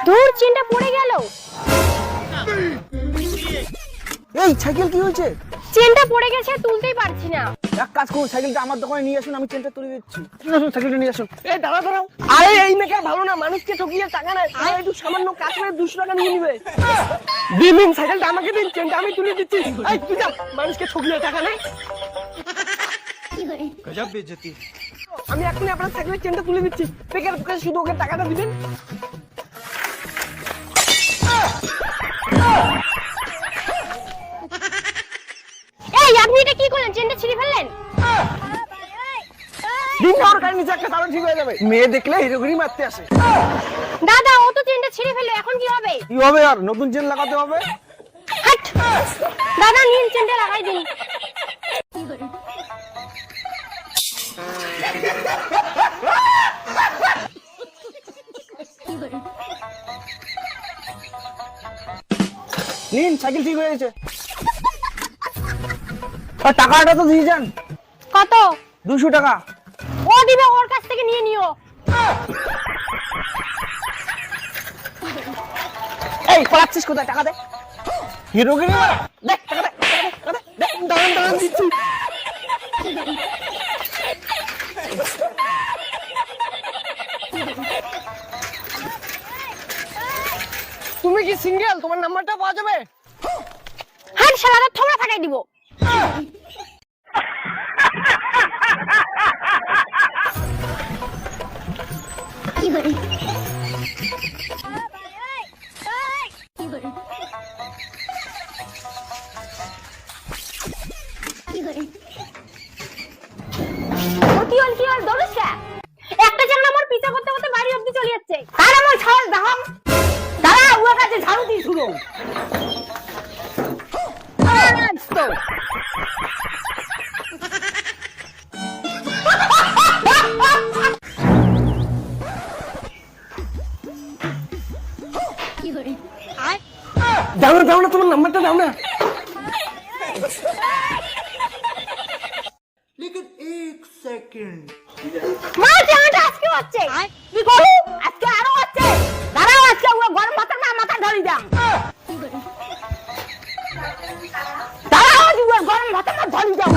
দূর চেনটা পড়ে গেল। এই সাইকেল কি হয়েছে? চেনটা পড়ে গেছে, তুলতেই পারছি না। এক কাজ করুন, সাইকেলটা আমার দোকানে নিয়ে আসুন, আমি চেনটা তুলে দিচ্ছি। আসুন, সাইকেলটা নিয়ে আসুন। এই দাঁড়াও দাঁড়াও, আরে এই মেয়ে ভালো না, মানুষকে ঠকিয়ে টাকা নেয়। একটু সামান্য কাজ করে 200 টাকা নিয়ে নিবে। দিন সাইকেলটা আমাকে দিন, চেনটা আমি তুলে দিচ্ছি। এই তুই যা, মানুষকে ঠকিয়ে টাকা নেয়। গজব বেইজ্জতি। আমি এখনই আপনার সাইকেলের চেনটা তুলে দিচ্ছি, পেকের পক্ষে শুধু ওকে টাকাটা দিবেন। এই আপনি এটা কি করলেন? চেনটা ছিঁড়ে ফেললেন? দিন আর গাড়ি নিচে একটা তারও ঠিক হয়ে যাবে। মেয়ে দেখলে হিরোগিরি মারতে আসে। দাদা ও তো চেনটা ছিঁড়ে ফেললো, এখন কি হবে? কি হবে আর, নতুন চেন লাগাতে হবে। হাট! দাদা নিন চেনটা লাগাই দিন। নিন, সাইকেল ঠিক হয়ে গেছে। আর টাকাটা তো দিয়ে যান। কত? 200 টাকা। ও দিবে, ওর কাছ থেকে নিয়ে নিও। এই পাচ্ছিস কোথায়? টাকা দে। হিরোগিরি মার। দে টাকা দে, টাকা দে, দে, দাঁড়ান দাঁড়ান দিচ্ছি। তুমি কি সিঙ্গেল? তোমার নাম্বারটা পাওয়া যাবে? হাট শালাটা থোড়া ফাটাই দিব। কি হল দৌড়িস কে? একটা জন আমার পিছা করতে করতে বাড়ি অবধি চলে যাচ্ছে। আর আমার ছাড় দাও। দাঁড়া, ওর কাছে ঝাড়ু দিয়ে শুরু। দাও না, দাও না, তোমার নাম্বারটা দাও না। लेकिन एक सेकंड মা জামাটা আজকে হচ্ছে। কি করু? আজকে আরো হচ্ছে। দাঁড়াও, আজকে ও গরম মাথা না মাথা ধরি দাম। দাঁড়াও, ও গরম মাথা না ধরি দাম।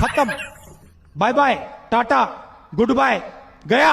खत्म। Bye bye, tata, goodbye, गया।